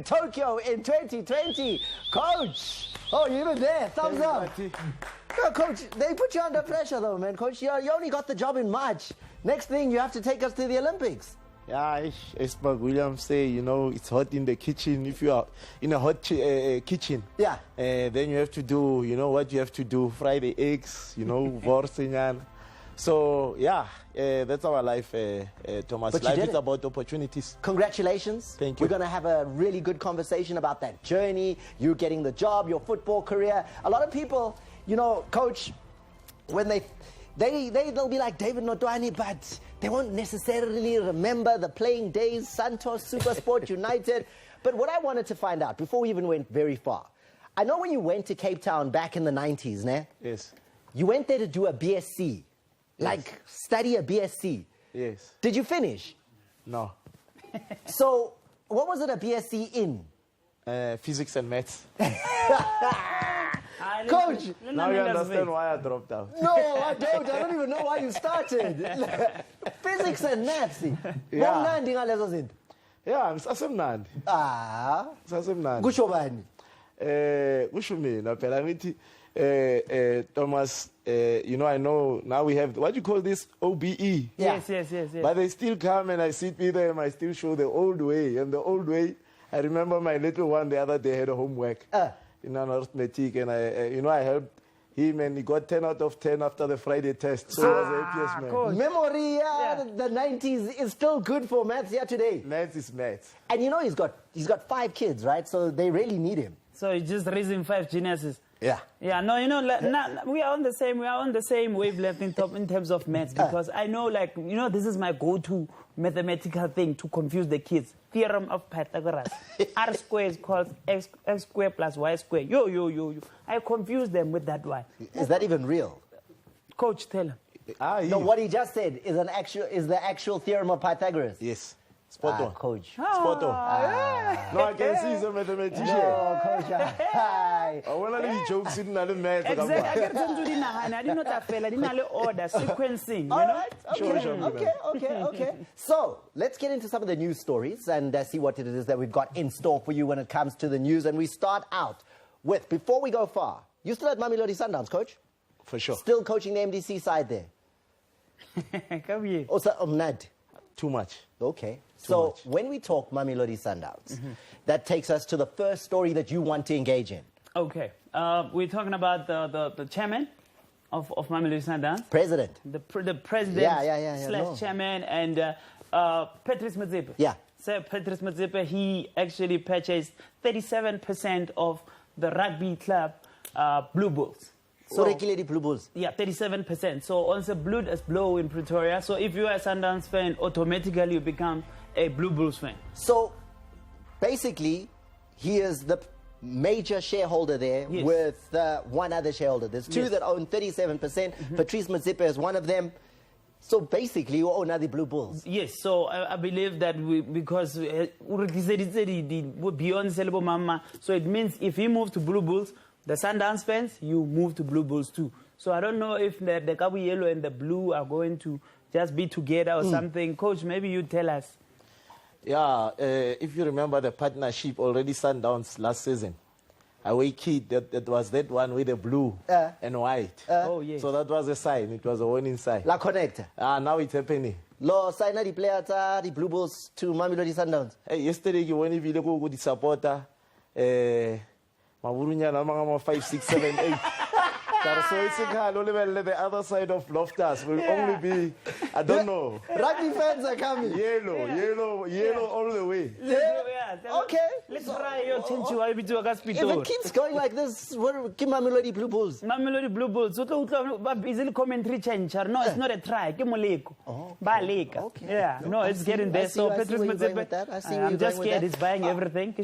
Tokyo in 2020. Coach! Oh, you're even there. Thumbs up. No, Coach, they put you under pressure though, man. Coach, you only got the job in March. Next thing, you have to take us to the Olympics. Yeah, as Mark Williams say, you know, it's hot in the kitchen. If you are in a hot kitchen, yeah, then you have to do, you know, what you have to do. Fry the eggs, you know, vorsenyan. So, yeah, that's our life, Thomas. But life is about opportunities. Congratulations. Thank you. We're going to have a really good conversation about that journey, you getting the job, your football career. A lot of people, you know, Coach, when they'll be like David Notwani, but they won't necessarily remember the playing days, Santos, Supersport, United. But what I wanted to find out, before we even went very far, I know when you went to Cape Town back in the 90s, ne? Yes. You went there to do a BSc, like study a BSc. Yes. Did you finish? No. So, what was it a BSc in? Physics and maths. Coach! Now you understand why I dropped out. No, I don't. I don't even know why you started. Physics and maths. Yeah. Yeah, ngisasemnandi. Ah. Ngisasemnandi. Kusho bani? Kusho mina phela ngithi Thomas, you know, I know now we have, what do you call this? OBE. Yeah. Yes. But they still come and I sit with them, I still show the old way. And the old way, I remember my little one the other day had a homework in an arithmetic, and I helped him, and he got 10 out of 10 after the Friday test. So he was the happiest man. Cool. Memory, the 90s is still good for maths here today. Maths is maths. And you know he's got 5 kids, right? So they really need him. So he's just raising 5 geniuses. Yeah. Yeah, no, you know, we are on the same wavelength in terms of maths, because I know, like, you know, this is my go-to mathematical thing to confuse the kids. Theorem of Pythagoras. R squared is called x squared plus y squared. Yo. I confuse them with that one. Is that even real? Coach, tell him. No, what he just said is the actual theorem of Pythagoras. Yes. Spot on. Coach. Spot on. No, I can see he's a mathematician. No, Coach. I want to leave jokes in the math. Exactly. I get into the I didn't know that fella. I didn't know order, sequencing. All right. Okay. Okay. So, let's get into some of the news stories and see what it is that we've got in store for you when it comes to the news. And we start out with, before we go far, you still at Mamelodi Sundowns, Coach? For sure. Still coaching the MDC side there? Come here. Also, Nad? Too much. Okay. So when we talk Mamelodi Sundowns, that takes us to the first story that you want to engage in. Okay. We're talking about the chairman of Mamelodi Sundowns. President. The president / chairman, and Patrice Motsepe. Yeah. So Patrice Motsepe, he actually purchased 37% of the rugby club Blue Bulls. So, Blue Bulls? Yeah, 37%. So on the blood as blow in Pretoria. So if you are a Sundowns fan, automatically you become a Blue Bulls fan. So basically, he is the major shareholder there with one other shareholder. There's 2 that own 37%. Patrice Motsepe is one of them. So basically, you own the Blue Bulls. Yes, so I believe that because beyond Selebo Mama, so it means if he moves to Blue Bulls, the Sundowns fans, you move to Blue Bulls too. So I don't know if the Kabu Yellow and the Blue are going to just be together or something. Coach, maybe you tell us. Yeah, if you remember the partnership already Sundowns last season, away kid, that was that one with the blue and white. Oh, yes. So that was a sign. It was a warning sign. La Connect. Now it's happening. Lo sign the players the Blue Bulls to Mamelodi Sundowns. Hey, yesterday you went to go the supporter. Maburunya na mga 5, 6, 7, 8. So it's the other side of Loftus will only be, I don't know. Rugby fans are coming. Yellow all the way. Okay. Let's try your chinchu. If it keeps going like this, what give Mamelodi Blue Bulls? Mamelodi Blue Bulls. So easily commentary change. No, it's not a try. Okay. Yeah. No, it's getting there. So Patrice Motsepe, I'm just scared he's buying everything.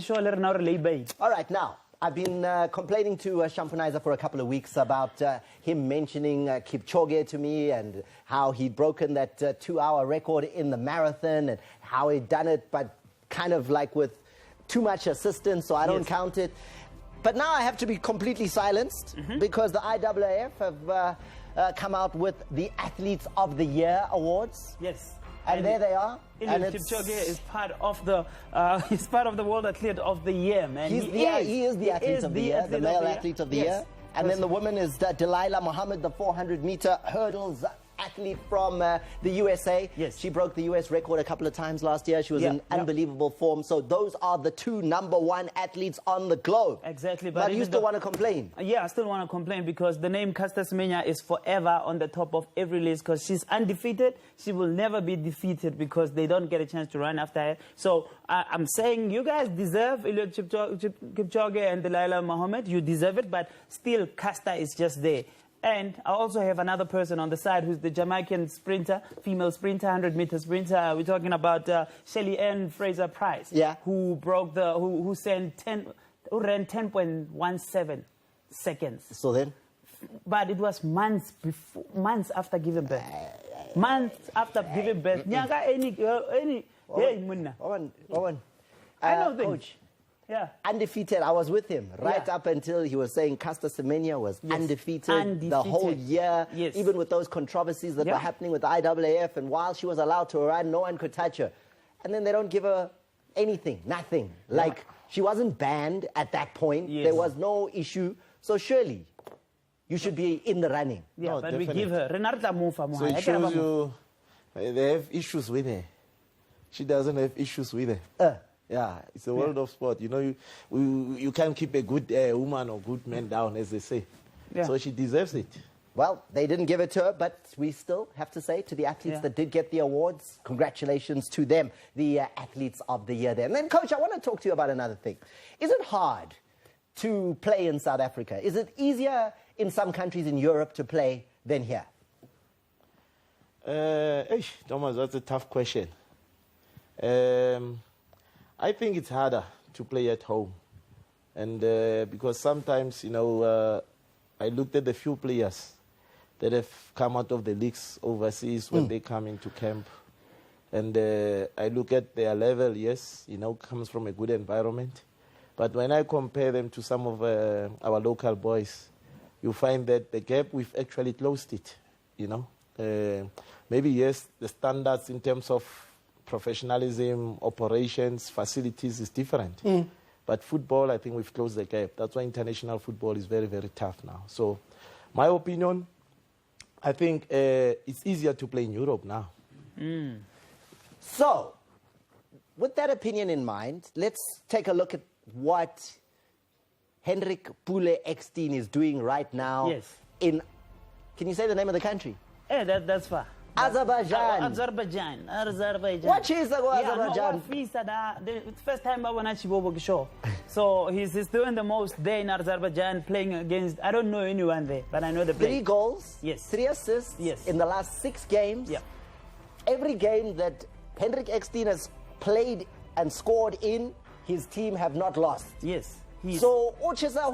All right, now. I've been complaining to Shamponizer for a couple of weeks about him mentioning Kipchoge to me and how he'd broken that 2-hour record in the marathon and how he'd done it, but kind of like with too much assistance, so I don't count it. But now I have to be completely silenced because the IAAF have come out with the Athletes of the Year awards. Yes. And there they are. And Eliud Kipchoge is part of the he's part of the World Athlete of the Year, man. He is the athlete of the year, the male athlete of the year. And then the woman is Delilah Muhammad, the 400-meter hurdles athlete from the USA. Yes. She broke the US record a couple of times last year. She was in unbelievable form. So those are the two #1 athletes on the globe. Exactly. But you still want to complain? Yeah, I still want to complain because the name Caster Semenya is forever on the top of every list because she's undefeated. She will never be defeated because they don't get a chance to run after her. So I'm saying you guys deserve Eliud Kipchoge and Delilah Muhammad. You deserve it, but still Caster is just there. And I also have another person on the side who's the Jamaican sprinter, female sprinter, 100-meter sprinter. We're talking about Shelly Ann Fraser-Price, who broke the, who ran 10.17 seconds. So then? But it was months after giving birth. Months after giving birth. I know things. Coach. Yeah. Undefeated. I was with him right up until he was saying Caster Semenya was undefeated the whole year, even with those controversies that were happening with the IAAF. And while she was allowed to run, no one could touch her. And then they don't give her anything, nothing. Like, she wasn't banned at that point. There was no issue. So surely, you should be in the running. Yeah, no, but definitely. we give her. So it shows you they have issues with her. She doesn't have issues with her. Yeah, it's a world of sport. You know, you can't keep a good woman or good man down, as they say. Yeah. So she deserves it. Well, they didn't give it to her, but we still have to say to the athletes that did get the awards, congratulations to them, the athletes of the year there. And then, Coach, I want to talk to you about another thing. Is it hard to play in South Africa? Is it easier in some countries in Europe to play than here? Thomas, that's a tough question. I think it's harder to play at home. And because sometimes, you know, I looked at the few players that have come out of the leagues overseas when they come into camp. And I look at their level, yes, you know, comes from a good environment. But when I compare them to some of our local boys, you find that the gap, we've actually closed it, you know. Maybe, yes, the standards in terms of professionalism, operations, facilities is different. But football, I think we've closed the gap. That's why international football is very, very tough now. So my opinion, I think it's easier to play in Europe now. So, with that opinion in mind, let's take a look at what Henrik Pule Ekstein is doing right now in, can you say the name of the country? Yeah, that's fine. Azerbaijan. Azerbaijan. What is Azerbaijan? The first time I went to show. So he's doing the most there in Azerbaijan, playing against, I don't know anyone there, but I know the player. 3 goals, 3 assists in the last 6 games. Every game that Henrik Ekstein has played and scored in, his team have not lost. So, chisa.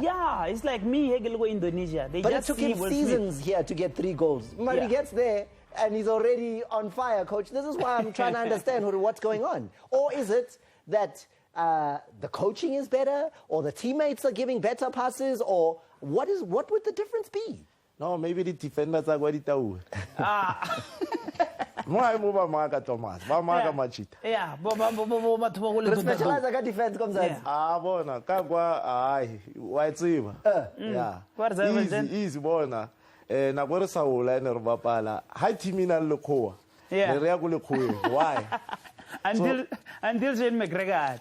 Yeah, it's like me, Indonesia. But it took him seasons here to get 3 goals. But he gets there and he's already on fire, Coach. This is why I'm trying to understand what's going on. Or is it that the coaching is better, or the teammates are giving better passes, or what would the difference be? No, maybe the defenders are going to Thomas. Specialize aka defense komzansi. Bona kagwa hayi wayitsiba. Yeah. Easy bona. Na go re saola ne re bapala. Ha team ina le lekgowa. Re ya go lekgowa. Why? Until Shane McGregor.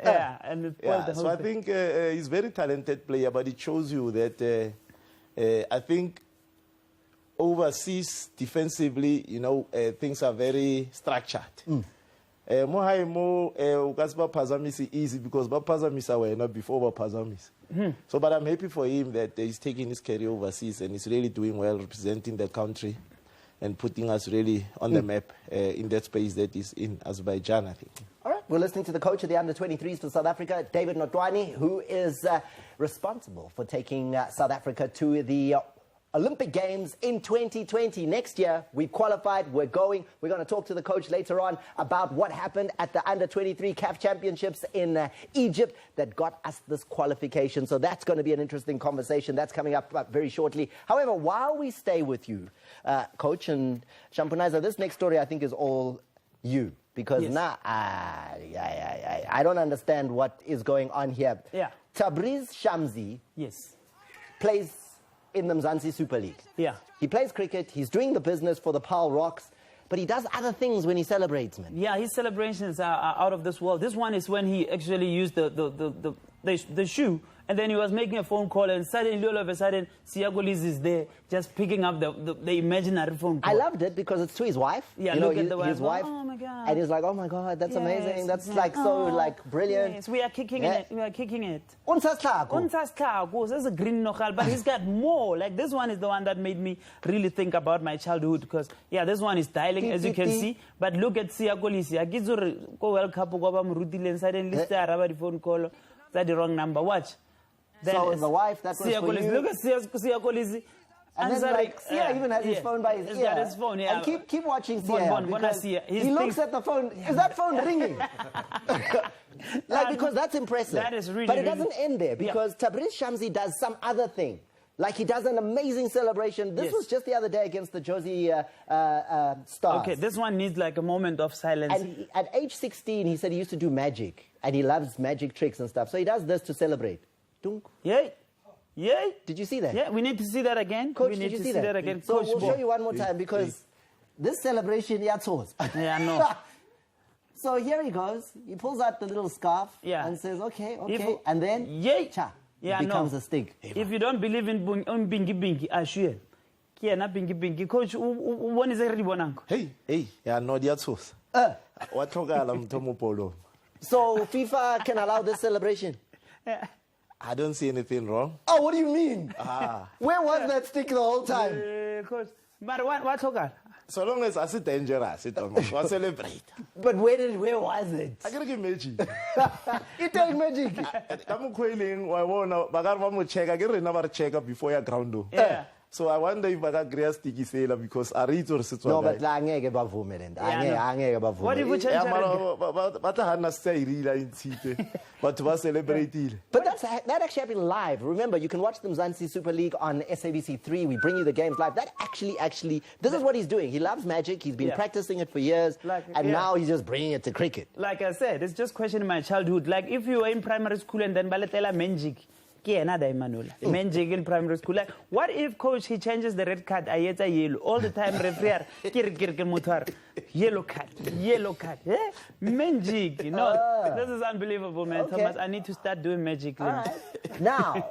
Yeah, and so I think he's a very talented player, but it shows you that I think overseas defensively, you know, things are very structured. Pazamisi easy because Pazamisa were not before Pazamisa. So, but I'm happy for him that he's taking his career overseas and he's really doing well, representing the country and putting us really on the map in that space that is in Azerbaijan, I think. All right, we're listening to the coach of the under-23s for South Africa, David Notwani, who is responsible for taking South Africa to the Olympic Games in 2020. Next year, we've qualified, we're going. We're going to talk to the coach later on about what happened at the Under-23 CAF Championships in Egypt that got us this qualification. So that's going to be an interesting conversation. That's coming up very shortly. However, while we stay with you, Coach and Shampunaza, this next story I think is all you. Because now, I don't understand what is going on here. Yeah. Tabriz Shamsi plays in the Mzansi Super League. Yeah. He plays cricket, he's doing the business for the Pearl Rocks, but he does other things when he celebrates, man. Yeah, his celebrations are out of this world. This one is when he actually used the shoe, and then he was making a phone call, and suddenly, all of a sudden, Siagolis is there, just picking up the imaginary phone call. I loved it because it's to his wife. Yeah, look at the wife. His wife. Oh, my God. And he's like, oh, my God, that's amazing. That's like so like brilliant. Yes, we are kicking it. We are kicking it. Unsas Tlago. There's a green nochal, but he's got more. Like, this one is the one that made me really think about my childhood because, yeah, this one is dialing, as you can see. But look at Siagolis. Agizur go World Cup, go and suddenly the phone call. That's the wrong number. Watch. Then so the wife, that was for you. Look at Siakolisi. And then like, Sia even has his phone by his ear. He's got his phone, yeah. And keep watching Sia. He looks at the phone. Is that phone ringing? Because that's impressive. That is really, but it doesn't end there because Tabriz Shamsi does some other thing. Like he does an amazing celebration. This was just the other day against the Josie Stars. Okay, this one needs like a moment of silence. And at age 16, he said he used to do magic. And he loves magic tricks and stuff. So he does this to celebrate. Dunk. Yay. Yay. Did you see that? Yeah, we need to see that again. Coach, we need did you to see that again. So Coach, we'll show you one more time because this celebration, yeah, I know. So here he goes. He pulls out the little scarf and says, okay. And then, it becomes a stick. If you don't believe in bingi bingi, I swear. Bingi bingi. Coach, one is already one. Hey, yeah, no, that's what polo. So FIFA can allow this celebration? I don't see anything wrong. Oh, what do you mean? Where was that stick the whole time? Coach, but what okay? So long as it's dangerous, it was celebrate. But where was it? I gotta get magic. It ain't magic. I'm quailing. I want to check before your ground. Yeah. So I wonder if I got great sticky sailor because I read or sit. No, but I get about women. What if we change but to celebrate it. But that actually happened live. Remember, you can watch the Mzansi Super League on SABC 3. We bring you the games live. That actually, this is what he's doing. He loves magic. He's been practicing it for years, and now he's just bringing it to cricket. Like I said, it's just questioning my childhood. Like if you were in primary school and then baletela magic. Magic in primary school. Like, what if coach he changes the red card? Ayeta yellow all the time. Referee, yellow card. Magic. This is unbelievable, man. Okay. Thomas, I need to start doing magic. Right. Now,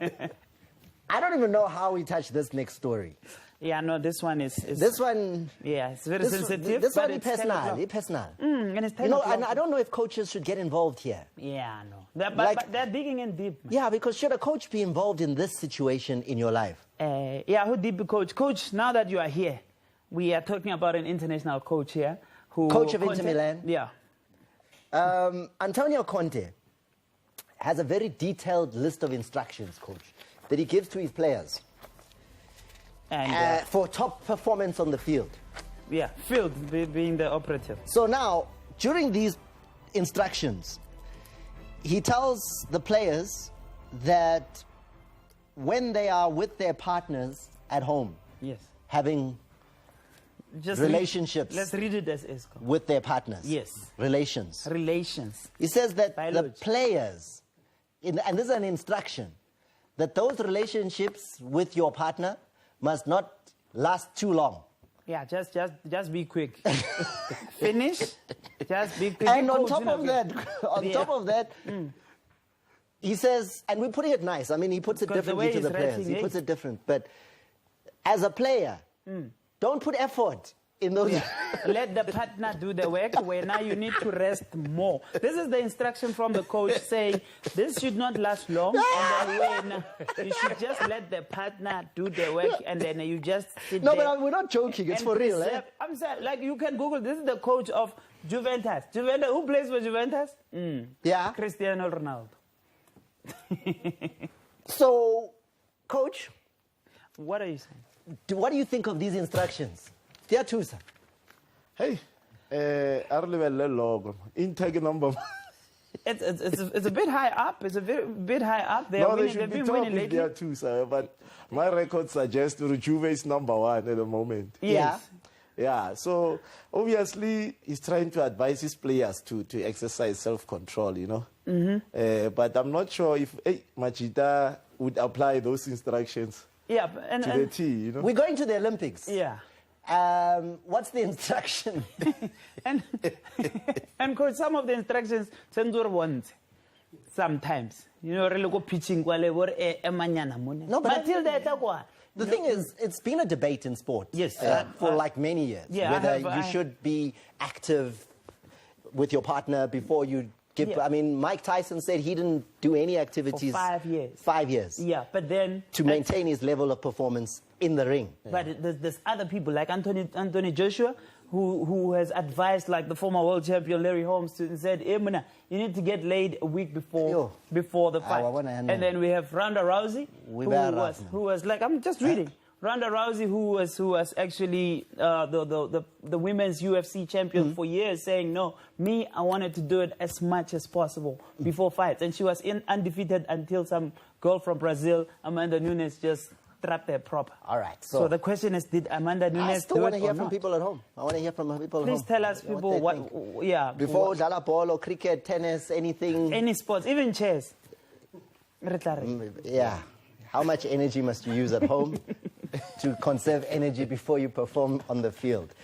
I don't even know how we touch this next story. Yeah, no, this one is this one. Yeah, it's very sensitive. This one is personal. And it's and I don't know if coaches should get involved here. Yeah, no. But they're digging in deep. Man. Yeah, because should a coach be involved in this situation in your life? Who deep coach? Coach, now that you are here, we are talking about an international coach here. Coach of Inter Milan. Yeah. Antonio Conte has a very detailed list of instructions, coach, that he gives to his players. And for top performance on the field. Yeah, field being the operative. So now, during these instructions, he tells the players that when they are with their partners at home, having relationships. Let's read it as Esco. With their partners. Yes. Relations. Relations. He says that the players, and this is an instruction, that those relationships with your partner must not last too long. Yeah, just be quick. Finish. Just be quick. And on top of that, he says, and we're putting it nice. I mean, he puts it differently to the players. He puts it different. But as a player, don't put effort in those. Let the partner do the work where now you need to rest more. This is the instruction from the coach saying this should not last long. And then you should just let the partner do the work and then you just sit there. But we're not joking. It's for real. I'm saying, like you can Google, this is the coach of Juventus. Who plays for Juventus? Yeah. Cristiano Ronaldo. So, coach. What are you saying? what do you think of these instructions? Dear Tusa. Hey, logo. Intake number. It's a bit high up. It's a bit high up. They should be top if they are two, sir. But my record suggests Rejuve is number 1 at the moment. Yes. Yeah. So obviously he's trying to advise his players to exercise self-control, you know. But I'm not sure if Machida would apply those instructions to the T, you know. We're going to the Olympics. Yeah. What's the instruction? and coach, some of the instructions Tendor wants sometimes. You know, really go pitching No, but the thing is, it's been a debate in sport. Yes. For like many years. Yeah, whether you should be active with your partner before you give. Yeah. I mean, Mike Tyson said he didn't do any activities. For 5 years. 5 years. Yeah, but then to maintain his level of performance in the ring. But there's other people like Anthony Joshua, who has advised like the former world champion Larry Holmes and said, hey, Muna, you need to get laid a week before the fight. And then we have Ronda Rousey, who was like, I'm just reading. Ronda Rousey, who was actually the women's UFC champion for years, saying, no, I wanted to do it as much as possible before fights. And she was undefeated until some girl from Brazil, Amanda Nunes, just trapped her prop. All right. So the question is, did Amanda Nunes do it or not? I still want to hear from people at home. I want to hear from people at home. Please tell us, people, what before Dala ball or cricket, tennis, anything. Any sports, even chess. Yeah. How much energy must you use at home to conserve energy before you perform on the field?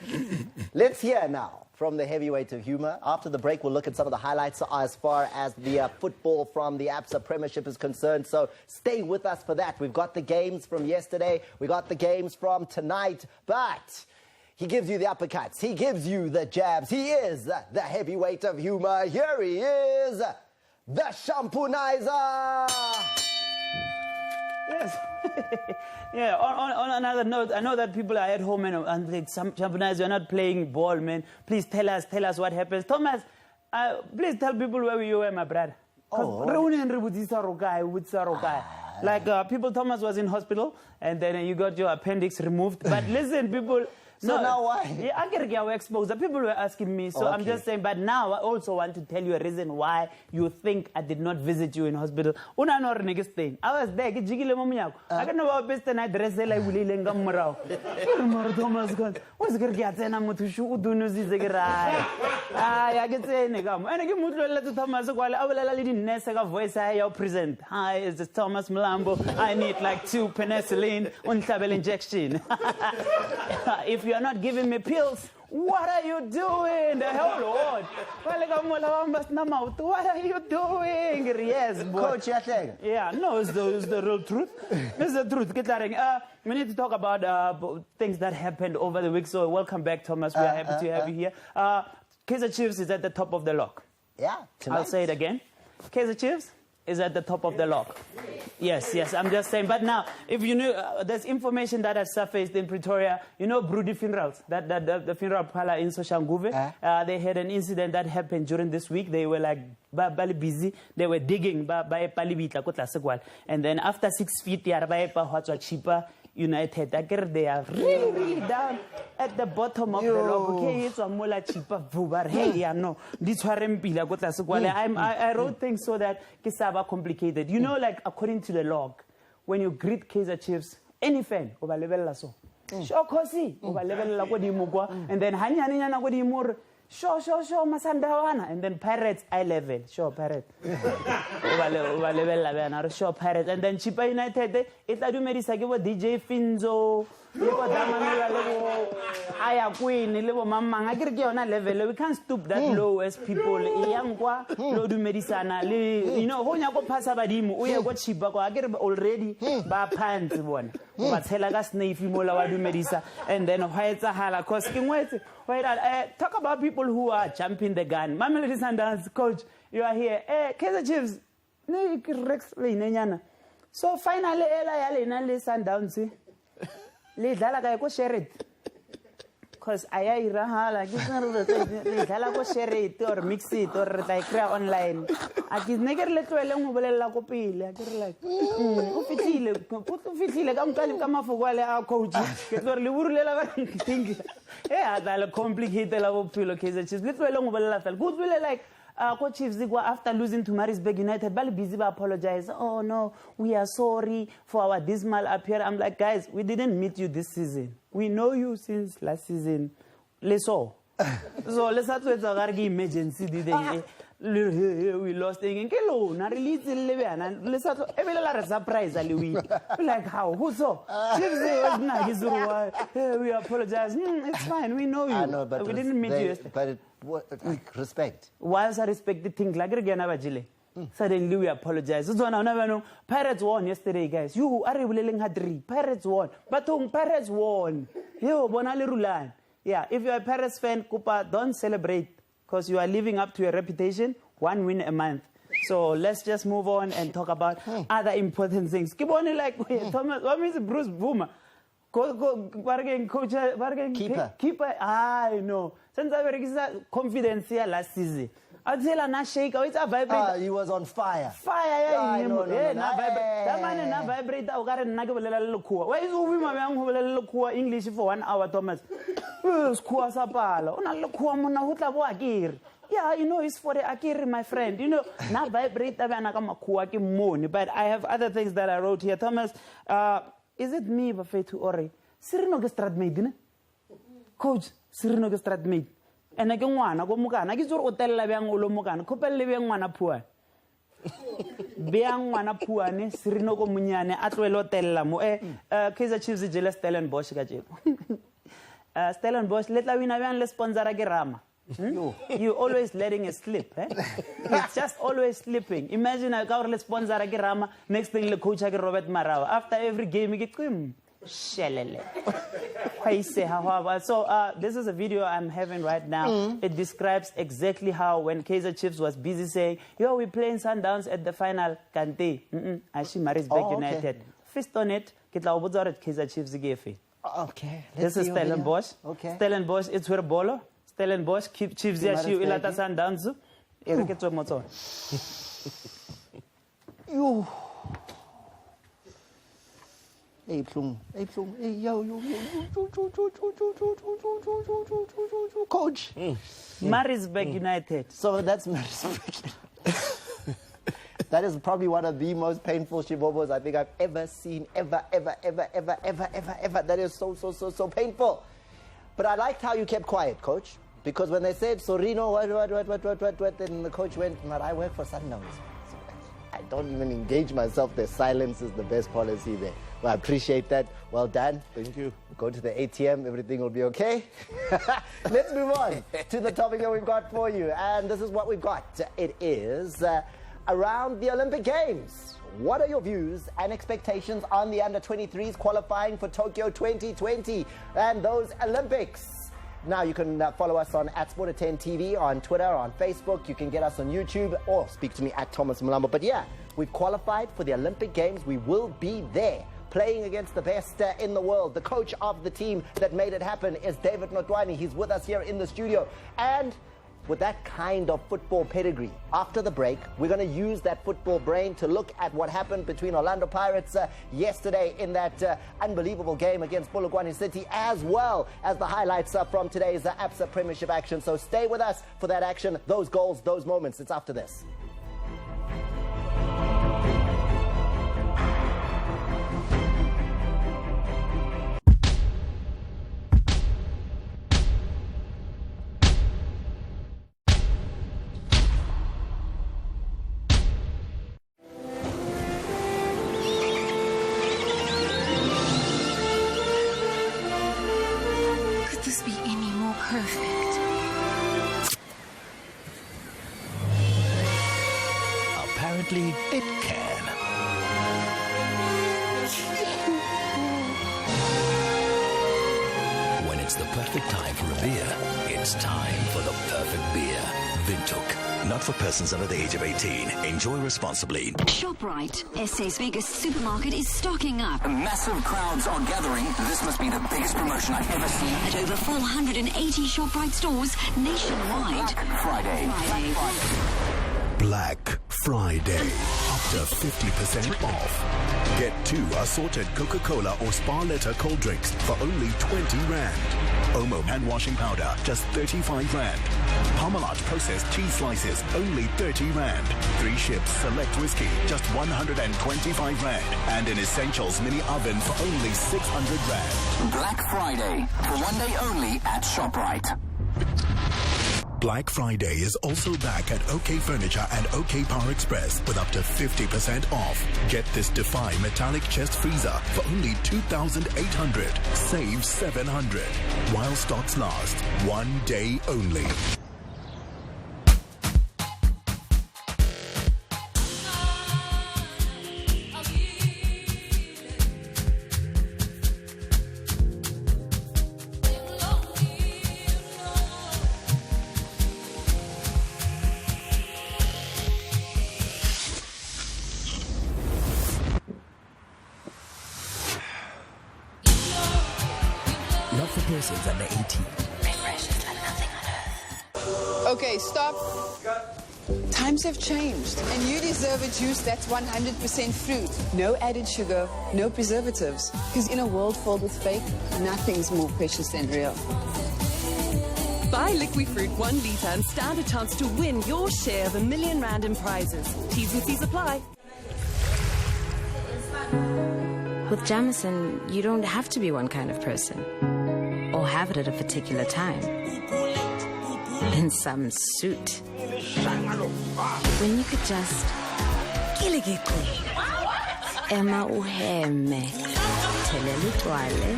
Let's hear now from the heavyweight of humor. After the break, we'll look at some of the highlights as far as the football from the ABSA Premiership is concerned. So stay with us for that. We've got the games from yesterday. We got the games from tonight. But he gives you the uppercuts. He gives you the jabs. He is the heavyweight of humor. Here he is, the Shampoonizer. Yes. Yeah, on another note, I know that people are at home and like, Shampoonizer, you're not playing ball, man. Please tell us what happens. Thomas, please tell people where you were, my brother. Like, people, Thomas was in hospital, and then you got your appendix removed. But listen, people... So now why? Yeah, I get exposed. The people were asking me, so I'm just saying. But now I also want to tell you a reason why you think I did not visit you in hospital. I was there. I don't know about best and I dress like Willie Lengamurao. Thomas got what's going to get them to shoot do news is a guy. I get saying, and I get Mutu to Thomas while I will already Nessa voice. I present. Hi, it's Thomas Malambo. I need like 2 penicillin on tablet injection. If you are not giving me pills, what are you doing? The hell, Lord. What are you doing? Yes, boy. Coach, yeah, no, it's the real truth. It's the truth. We need to talk about things that happened over the week. So welcome back, Thomas. We are happy to have you here. Kaizer Chiefs is at the top of the log. Yeah, tonight. I'll say it again. Kaizer Chiefs is at the top of the log. Yes, I'm just saying. But now, if you know, there's information that has surfaced in Pretoria. You know, Broody Funerals, the funeral parlor in Soshanguve. They had an incident that happened during this week. They were like busy. They were digging by Palibita, and then after 6 feet, they are cheaper. United, they are really down at the bottom of the log. Okay, it's a more cheaper. Hey, no, this I wrote things so that Kisaba complicated. You know, like according to the log, when you greet Kaizer Chiefs, any fan over level so. Sure, Kosi over level and then Hanyana Sure, Masandawana. And then Pirates, eye level. Sure, Pirates. Over level, sure, Pirates. And then Chipa United, it's a DJ Finzo, Aya Queen, Mamma. I get on a level. We can't stoop that low as people. Yangwa, Lodu Medicana, you know, Honyako Pasabadimu, we have got Chiba, I get already by pants one. But Helagas Navy Mola do Medisa, and then White Sahara costing weight. Talk about people who are jumping the gun. Mamelody Sundowns, coach, you are here. Kaizer Chiefs, so finally, Ella Sundowns, share it. because I like share it or mix it or like online. I can never let you alone with a copy. I get like, come for while our coach. Yeah, that's complicated level pillowcases. Let's go along with a good will like. Coach Chiefs after losing to Maritzburg United, Bali busy apologize. Oh no, we are sorry for our dismal appearance. I'm like, guys, we didn't meet you this season. We know you since last season. Let's all. So let's start with a emergency. We lost again. Hello, na release and let's start every surprise. Like how? Who so? We apologize. It's fine. We know you. I know, but we didn't meet you yesterday. But respect. Whilst I respect the thing, like again, suddenly we apologize. Pirates won yesterday, guys. You are willing had 3. Pirates won. But Pirates won. Yo, Bonali Rulan. Yeah, if you're a Pirates fan, Kupa, don't celebrate because you are living up to your reputation. 1 win a month. So let's just move on and talk about other important things. Keep on like, Thomas, what means Bruce Boomer? Bargain coach, bargain keeper. I know. Since I was confidence here last season. I tell her, not shake. It's a vibrate. He was on fire. Fire, yeah. No, vibrate. That man not vibrate. I got a nugget. Why is my young who English for 1 hour, Thomas? Yeah, you know, it's for the Akiri, my friend. You know, not vibrate. But I have other things that I wrote here. Thomas, is it me, Bafetu Ore? Sirino Gestradmaid, Coach, Sirino Gestradmaid. And I go one, I go Mugan. I get your hotel Labiang Olomogan, Copel Liviang Manapua. Biang Manapuane, Sirino Comuniane, Atwell Hotel Lamo, Kaiser Chiefs, Jealous Stellenbosch. Stellenbosch, let la win a sponsor Gerama. You always letting it slip, eh? It's just always slipping. Imagine a powerless sponsor Gerama, next thing the coach Robert Marava. After every game, you get Shelele. So this is a video I'm having right now. It describes exactly how when Kaiser Chiefs was busy saying, yo, we're playing Sundowns at the final, Kante. Actually, Maritzburg United. Fist on it, Kaiser Chiefs gave. Okay. This is Stellenbosch. Okay. Stellenbosch, it's where Bolo. Stellenbosch, keep Chiefs Yashu Ilata Sundowns. You. Hey, Plum. Hey, Plum. Hey, yo. Coach. Maritzburg United. So that's Maritzburg. That is probably one of the most painful shibobos I think I've ever seen. Ever. That is so painful. But I liked how you kept quiet, Coach. Because when they said, Sorino, what, then the coach went, but I work for Sundowns. I don't even engage myself there. Silence is the best policy there. Well, I appreciate that. Well done. Thank you. Go to the ATM. Everything will be okay. Let's move on to the topic that we've got for you. And this is what we've got. It is around the Olympic Games. What are your views and expectations on the under-23s qualifying for Tokyo 2020 and those Olympics? Now, you can follow us on @Sport10TV on Twitter, on Facebook. You can get us on YouTube or speak to me @Thomas Mulambo. But yeah, we've qualified for the Olympic Games. We will be there playing against the best in the world. The coach of the team that made it happen is David Notwani. He's with us here in the studio. And with that kind of football pedigree, after the break, we're going to use that football brain to look at what happened between Orlando Pirates yesterday in that unbelievable game against Polokwane City, as well as the highlights from today's ABSA Premiership action. So stay with us for that action, those goals, those moments. It's after this. Apparently, it can. When it's the perfect time for a beer, it's time for the perfect beer. Windhoek. Not for persons under the age of 18. Enjoy responsibly. ShopRite, SA's biggest supermarket, is stocking up. Massive crowds are gathering. This must be the biggest promotion I've ever seen. At over 480 ShopRite stores nationwide. Black Friday. Black Friday. Up to 50% off. Get 2 assorted Coca-Cola or Spa Letter cold drinks for only 20 Rand. Omo hand washing powder, just 35 Rand. Parmalat processed cheese slices, only 30 Rand. 3 ships select whiskey, just 125 Rand. And an Essentials mini oven for only 600 Rand. Black Friday. For one day only at ShopRite. Black Friday is also back at OK Furniture and OK Power Express with up to 50% off. Get this Defy metallic chest freezer for only 2,800. Save 700. While stocks last. One day only. Not for persons under 18. Refreshes like nothing on earth. Okay, stop. Times have changed, and you deserve a juice that's 100% fruit. No added sugar, no preservatives. Because in a world filled with fake, nothing's more precious than real. Buy Liquid Fruit 1 litre and stand a chance to win your share of R1 million in prizes. T's and C's apply. With Jamison, you don't have to be one kind of person or have it at a particular time in some suit when you could just Emma uheme thelela utwale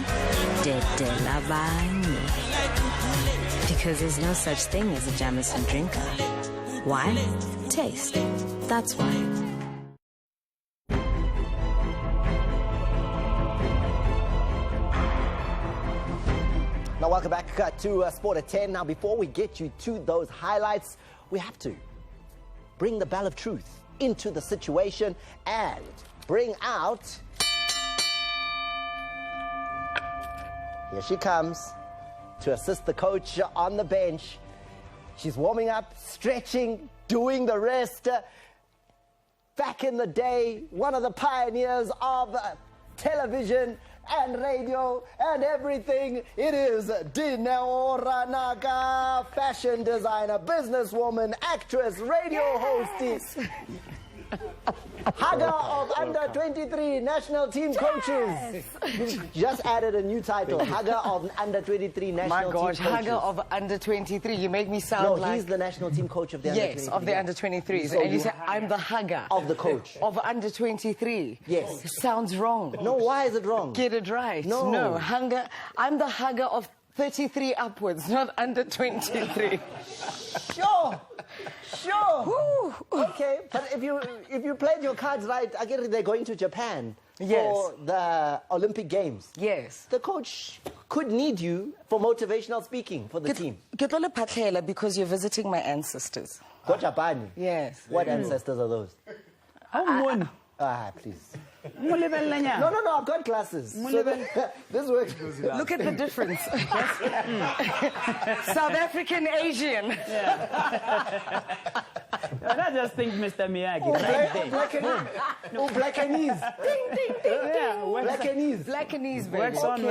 dedela abanye, because there's no such thing as a Jamison drinker. Why? Taste. That's why. Now, welcome back to Sport at 10. Now, before we get you to those highlights, we have to bring the bell of truth into the situation and bring out... Here she comes to assist the coach on the bench. She's warming up, stretching, doing the rest. Back in the day, one of the pioneers of television and radio and everything. It is Dineo Ranaka, fashion designer, businesswoman, actress, radio hostess, Hugger of under-23 national team coaches. You've just added a new title, Hugger of under-23 national team coaches. My gosh, Hugger of under-23. You make me sound like... No, he's the national team coach of the under-23. Yes, of the under-23s. So and you say, I'm the Hugger. Of the coach. Of under-23. Yes. Sounds wrong. No, why is it wrong? Get it right. No. No, Hugger. I'm the Hugger of 33 upwards, not under-23. Sure. Woo. Okay, but if you played your cards right, I get it, they're going to Japan for the Olympic Games. Yes. The coach could need you for motivational speaking for the team. Because you're visiting my ancestors. Go Japan. Yes. What ancestors are those? Please. No, I've got glasses. So this works. Look at the difference. South African Asian. I just think Mr. Miyagi right there. Blackanese. Ding, ding, ding, ding. Blackanese, baby. Works on.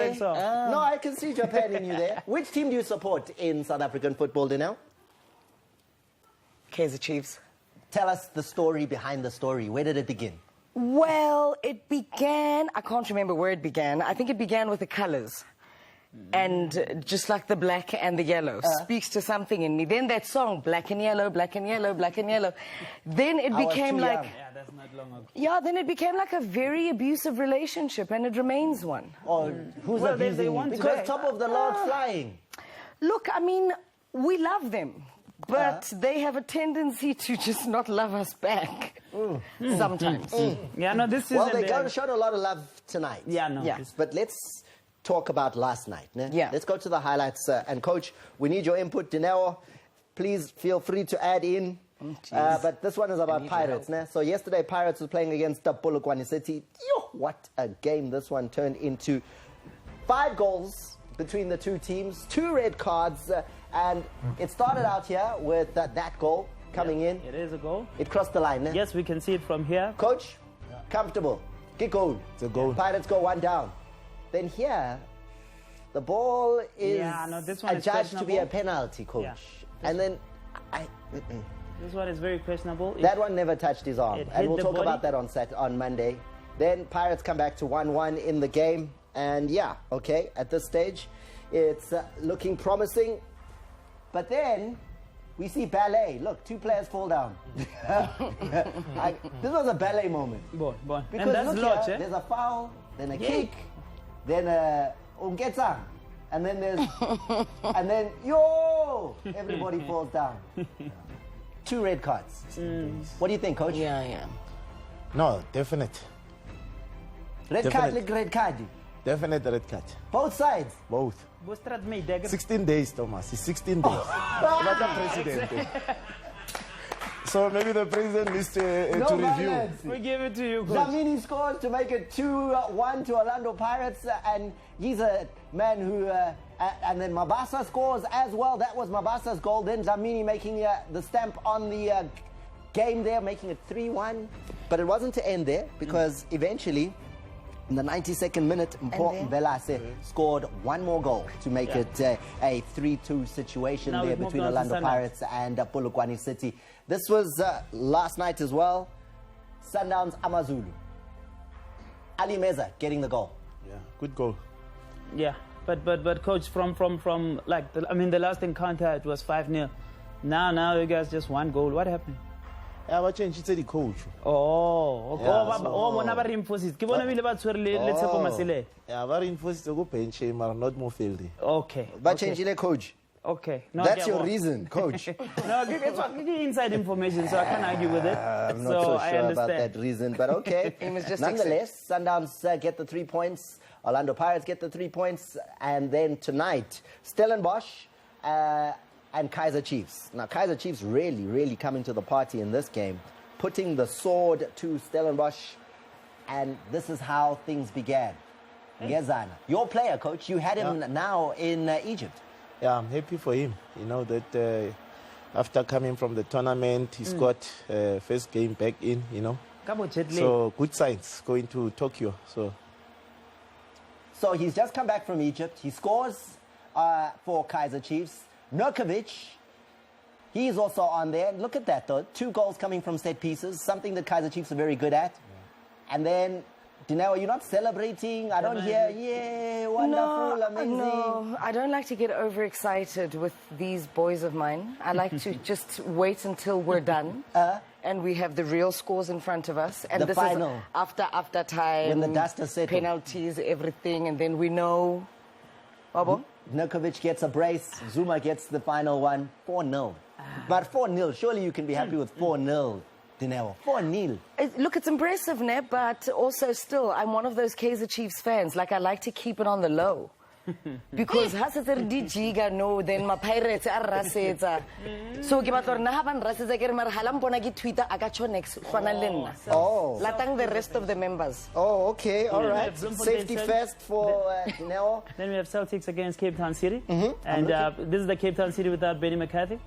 No, I can see Japan in you there. Which team do you support in South African football, Dineo? Kaizer Chiefs. Tell us the story behind the story. Where did it begin? Well, it began, I can't remember where it began. I think it began with the colors. And just like the black and the yellow speaks to something in me. Then that song, black and yellow, black and yellow, black and yellow. Then it became like... Yeah, that's not long ago. Yeah, then it became like a very abusive relationship, and it remains one. Or who's abusing you? Because top of the Lord flying. Look, I mean, we love them. But they have a tendency to just not love us back sometimes. Yeah, no, this is... Well, they showed a lot of love tonight. Yeah, no. Yeah. But let's talk about last night. Ne? Yeah. Let's go to the highlights. And, Coach, we need your input. Dineo, please feel free to add in. But this one is about Pirates. Né? So yesterday, Pirates was playing against Polokwane City. Yo, what a game this one turned into. 5 goals between the two teams, 2 red cards, and it started out here with that goal coming in. It is a goal. It crossed the line. Né? Yes, we can see it from here. Coach, comfortable. Get goal. It's a goal. Pirates go 1 down. Then here, the ball is this one is adjudged to be a questionable. penalty, Coach. Yeah. And then, This one is very questionable. that one never touched his arm. It And hit we'll the talk body. about that on Monday. Then Pirates come back to 1-1 in the game. And yeah, okay, at this stage, it's looking promising. But then we see ballet. Look, 2 players fall down. This was a ballet moment. Boy. Because And that's look Lodge, here, eh? there's a foul, then a kick, then a ungetsang, and then there's, and then everybody falls down. 2 red cards. What do you think, Coach? Yeah. No, definite. Red card, Definite. like red card. Definite red card. Both sides. Both. 16 days, Thomas. It's 16 days. Not a president. So maybe the president needs to review. Violence. We give it to you, Coach. Dlamini scores to make it 2-1 to Orlando Pirates, and he's a man who, and then Mabasa scores as well. That was Mabasa's goal. Then Dlamini making the stamp on the game there, making it 3-1. But it wasn't to end there, because eventually, in the 92nd minute, Mpho Velase scored 1 more goal to make it a 3-2 situation Now there we've moved between on to Orlando Sundowns. Pirates and Polokwane City. This was last night as well. Sundowns Amazulu. Ali Meza getting the goal. Yeah, good goal. Yeah, but Coach, from like the last encounter it was 5-0. Now you guys just 1 goal. What happened? Yeah, but change the coach. Oh, bona ba reinforces. Ke bona bile ba tshwere le Tshepo Masile. Yeah, but reinforced to go bench him, are not more fieldy. Okay. But change the coach. Okay. No, That's yeah, your reason, coach. No, it's inside information, so I can't argue with it. I'm not so so I sure understand. about that reason, but okay. He must just Nonetheless, Sundowns get the 3 points. Orlando Pirates get the 3 points. And then tonight, Stellenbosch and Kaizer Chiefs. Now, Kaizer Chiefs really coming to the party in this game, putting the sword to Stellenbosch. And this is how things began. Ngezana, your player, coach, you had him now in Egypt. Yeah, I'm happy for him. You know that after coming from the tournament, he's got first game back in, you know. So good signs going to Tokyo. So he's just come back from Egypt. He scores for Kaizer Chiefs. Nurkovic, he's also on there. Look at that, though. 2 goals coming from set pieces, something that Kaizer Chiefs are very good at. And then, Dineo, you're not celebrating. I don't hear, yeah, wonderful, amazing. No, I don't like to get overexcited with these boys of mine. I like to just wait until we're done. And we have the real scores in front of us. And The this final. is after time. When the dust has settled. Penalties, everything. And then we know. Babo? Nurkovic gets a brace. Zuma gets the final one. 4-0. But 4-0, surely you can be happy with 4-0, Dineo. 4-0. Look, it's impressive, ne? But also still, I'm one of those Kaizer Chiefs fans. Like, I like to keep it on the low. Because Hasater no, then my pirates are rasetsa. So ke batla rena ha ban rasetsa ke re mara hala mpona ke Twitter aka cho next fana le nna. Oh. Latang the rest of the members. Oh, okay, all right. Bloemfontein Safety Celtic. first for Dineo. Then we have Celtics against Cape Town City. And this is the Cape Town City without Benny McCarthy,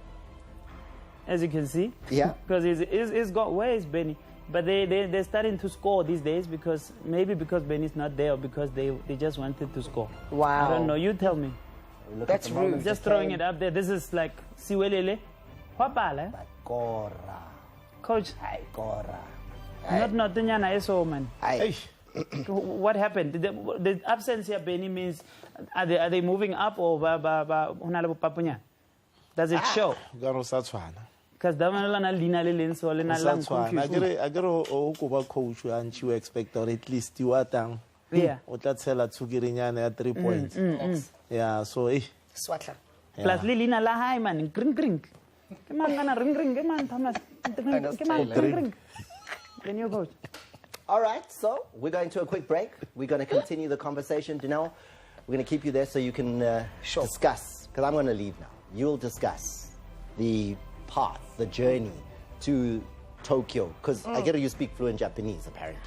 as you can see. Yeah. Because he's got, where is Benny? But they're starting to score these days because Benny's not there or because they just wanted to score. Wow. I don't know. You tell me. Look That's at the moment rude. Just it throwing came. it up there. This is like Siwelele. Wapala. Cora. Coach, Ay, Cora. not Nyana eso, man. Ay. What happened? The absence here, Benny, means are they moving up or Papunya? Does it show? Garo sa tshwana. Because Damanala Lina Lilinso, Lina Sa tshwana. I get o kuba coach and you expect or at least you are down. Yeah. O tla tshela tsukirinyana at 3 points. Yeah, so Swatla. Plus Lina la high man, gring. Come on, gonna ring, come on, Thomas. Come on, ring. Then you coach. All right, so we're going to a quick break. We're going to continue the conversation. Dineo, we're going to keep you there so you can discuss, because I'm going to leave now. You'll discuss the path, the journey to Tokyo? Because I get you speak fluent Japanese, apparently.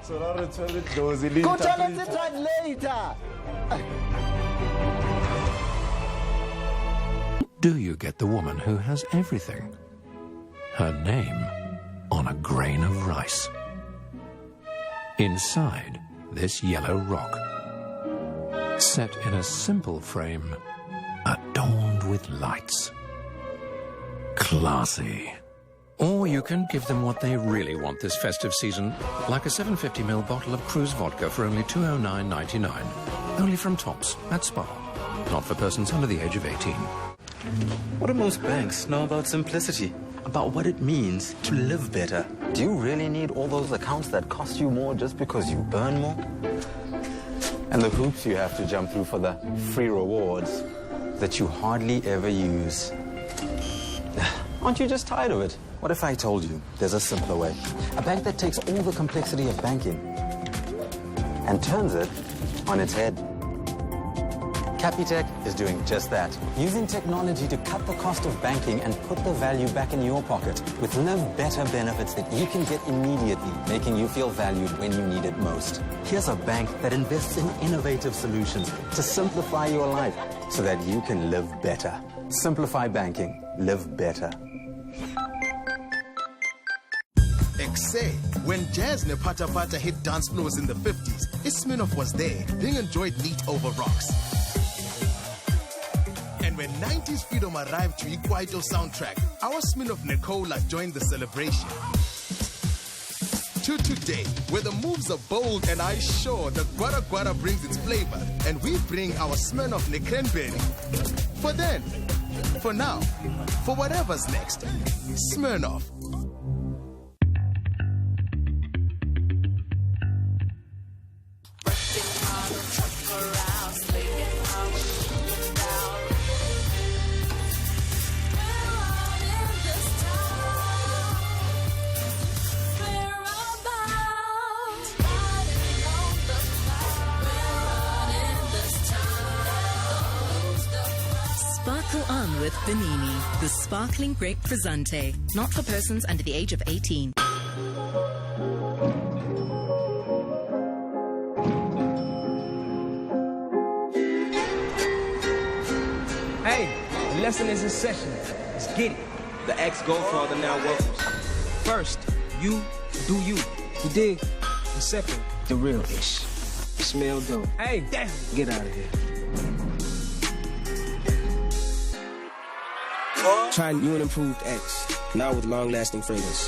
So now it's those elite Go tell us the translator. Do you get the woman who has everything? Her name on a grain of rice. Inside this yellow rock, set in a simple frame, adorned with lights. Classy. Or you can give them what they really want this festive season, like a 750ml bottle of Cruise vodka for only $209.99. Only from Tops at Spa. Not for persons under the age of 18. What do most banks know about simplicity? About what it means to live better? Do you really need all those accounts that cost you more just because you earn more? And the hoops you have to jump through for the free rewards that you hardly ever use. Aren't you just tired of it? What if I told you there's a simpler way? A bank that takes all the complexity of banking and turns it on its head. Capitec is doing just that, using technology to cut the cost of banking and put the value back in your pocket with Live Better benefits that you can get immediately, making you feel valued when you need it most. Here's a bank that invests in innovative solutions to simplify your life so that you can live better. Simplify banking. Live better. Say, when jazz and Pata Pata hit dance floors in the 50s, Smirnoff was there, being enjoyed neat over rocks. And when 90s freedom arrived to Ikwaito soundtrack, our Smirnoff Nicola joined the celebration. To today, where the moves are bold and I sure the Guara Guara brings its flavor, and we bring our Smirnoff Cranberry. For then, for now, for whatever's next, Smirnoff. Sparkle on with Benini, the sparkling grape frizzante. Not for persons under the age of 18. Hey, the lesson is in session. Let's get it. The ex-Godfather now welcomes. First, you do you. You dig? And second, the real ish. Smell dope. Hey, damn. Get out of here. Try new and improved X, now with long-lasting fragrance.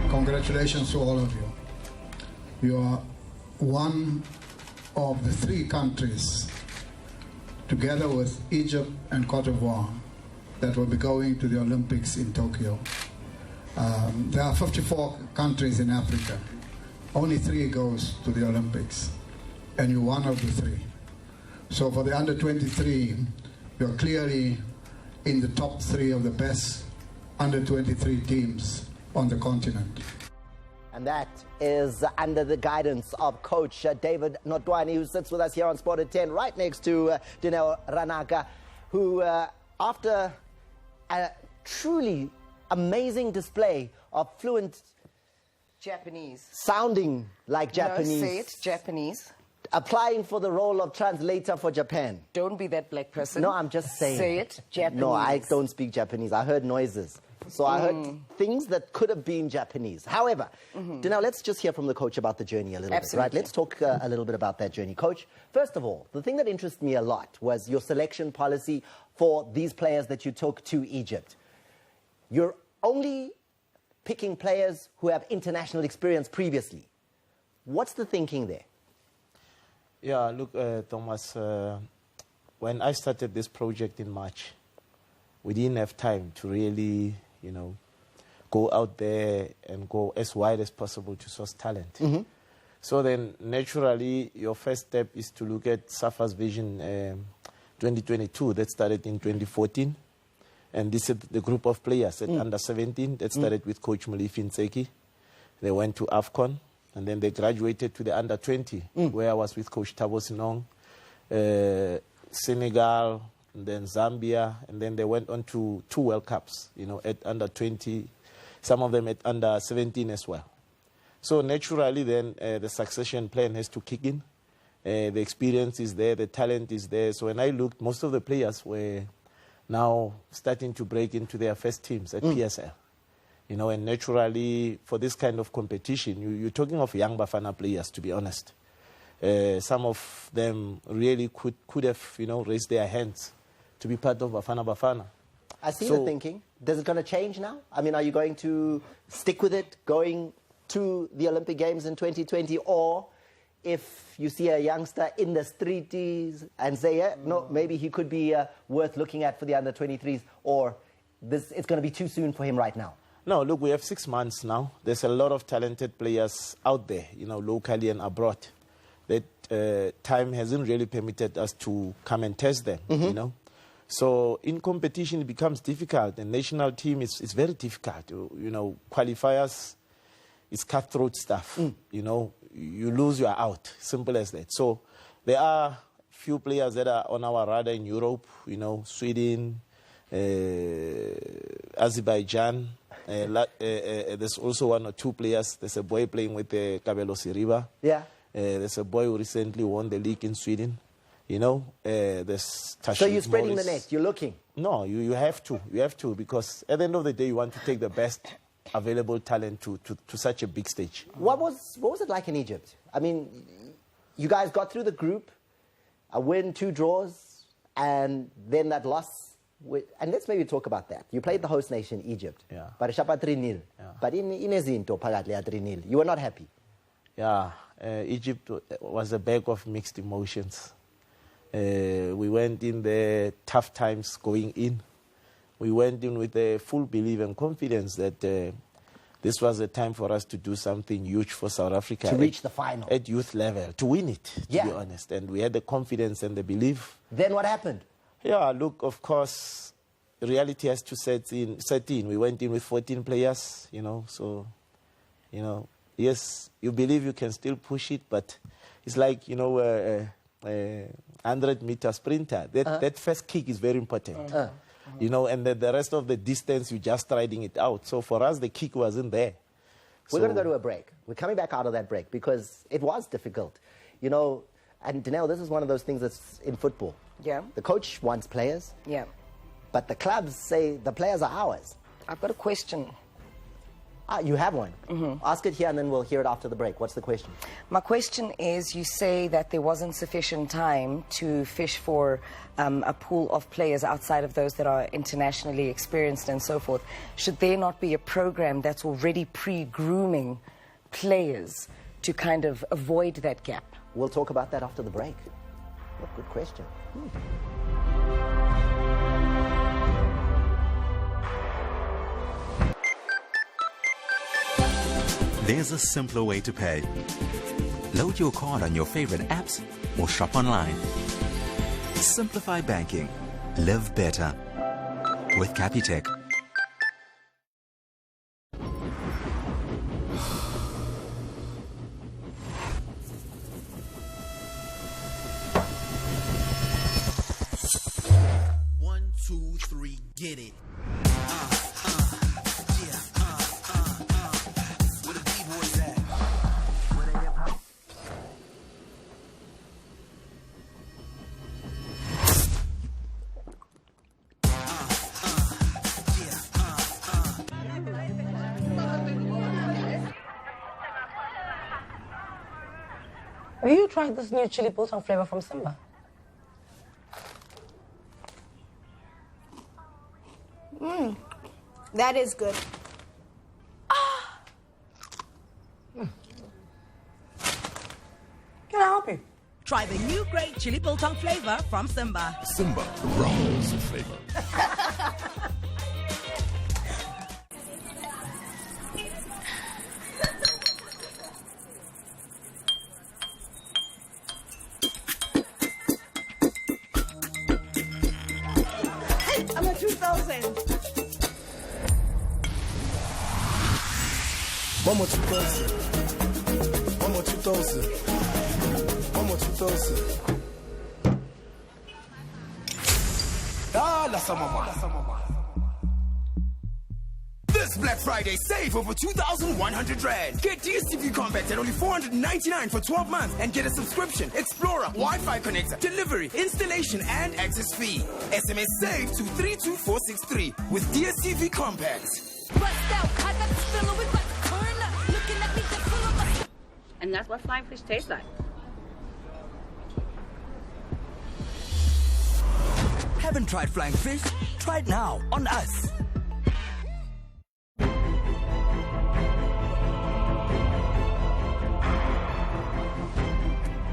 Congratulations to all of you. You are one of the 3 countries, together with Egypt and Cote d'Ivoire, that will be going to the Olympics in Tokyo. There are 54 countries in Africa. Only 3 goes to the Olympics. And you're one of the 3. So for the under-23, you're clearly in the top 3 of the best under-23 teams on the continent. And that is under the guidance of Coach David Notwani, who sits with us here on Sport at 10, right next to Dineo Ranaka, who, after a truly amazing display of fluent Japanese. Sounding like Japanese. No, say it, Japanese. Applying for the role of translator for Japan. Don't be that black person. No, I'm just saying. Say it, Japanese. No, I don't speak Japanese. I heard noises. So I heard things that could have been Japanese. However, now let's just hear from the coach about the journey a little bit, right? Let's talk a little bit about that journey. Coach, first of all, the thing that interested me a lot was your selection policy for these players that you took to Egypt. You're only picking players who have international experience previously. What's the thinking there? Yeah, look, Thomas, when I started this project in March, we didn't have time to really, you know, go out there and go as wide as possible to source talent. So then, naturally, your first step is to look at SAFA's Vision 2022 that started in 2014. And this is the group of players at under 17 that started with Coach Molefi Ntseki. They went to AFCON, and then they graduated to the under-20, where I was with Coach Thabo Sinong, Senegal, and then Zambia, and then they went on to 2 World Cups, at under-20, some of them at under-17 as well. So naturally then the succession plan has to kick in. The experience is there, the talent is there. So when I looked, most of the players were now starting to break into their first teams at PSL. And naturally, for this kind of competition, you're talking of young Bafana players, to be honest. Some of them really could have, raised their hands to be part of Bafana. I see the thinking. Is it going to change now? I mean, are you going to stick with it going to the Olympic Games in 2020? Or if you see a youngster in the streeties and say, no, maybe he could be worth looking at for the under-23s, or it's going to be too soon for him right now? No, look, we have 6 months now. There's a lot of talented players out there, locally and abroad. That time hasn't really permitted us to come and test them, So in competition, it becomes difficult. The national team is very difficult. Qualifiers, it's cutthroat stuff. You lose, you are out. Simple as that. So there are few players that are on our radar in Europe, Sweden, Azerbaijan. There's also 1 or 2 players. There's a boy playing with Kabelo Siriba. Yeah. There's a boy who recently won the league in Sweden. There's Tashik So you're spreading Morris. the net, you're looking? No, you have to. You have to, because at the end of the day, you want to take the best available talent to such a big stage. What was it like in Egypt? I mean, you guys got through the group, a win, 2 draws, and then that loss. And let's maybe talk about that. You played the host nation, Egypt. Yeah. But 3-0. But inezinto phakathi le 3-0. You were not happy. Yeah, Egypt was a bag of mixed emotions. We went in the tough times going in. We went in with a full belief and confidence that this was a time for us to do something huge for South Africa. To reach the final. At youth level, to win it, to be honest. And we had the confidence and the belief. Then what happened? Yeah, look, of course, reality has to set in. We went in with 14 players, so, yes, you believe you can still push it, but it's like, 100-meter sprinter. That first kick is very important. And the rest of the distance, you're just riding it out. So for us, the kick wasn't there. We're going to go to a break. We're coming back out of that break because it was difficult. And Danelle, this is one of those things that's in football. Yeah. The coach wants players. Yeah. But the clubs say the players are ours. I've got a question. You have one? Ask it here and then we'll hear it after the break. What's the question? My question is, you say that there wasn't sufficient time to fish for a pool of players outside of those that are internationally experienced and so forth. Should there not be a program that's already pre-grooming players to kind of avoid that gap? We'll talk about that after the break. What good question. There's a simpler way to pay. Load your card on your favorite apps or shop online. Simplify banking. Live better. With Capitec. One, two, three, get it. Where the B-boys at? Where they hip hop? Have you tried this new chili biltong flavor from Simba? That is good. Can I help you? Try the new great chili biltong flavor from Simba. Simba, rolls of flavor. I'm a 2000. One more 2000. One more 2000. One more 2000. This Black Friday, save over 2,100 Rand. Get DSTV Compact at only 499 for 12 months and get a subscription, Explorer, Wi-Fi connector, delivery, installation, and access fee. SMS save to 32463 with DSTV Compact. And that's what flying fish tastes like. Haven't tried flying fish? Try it now on us.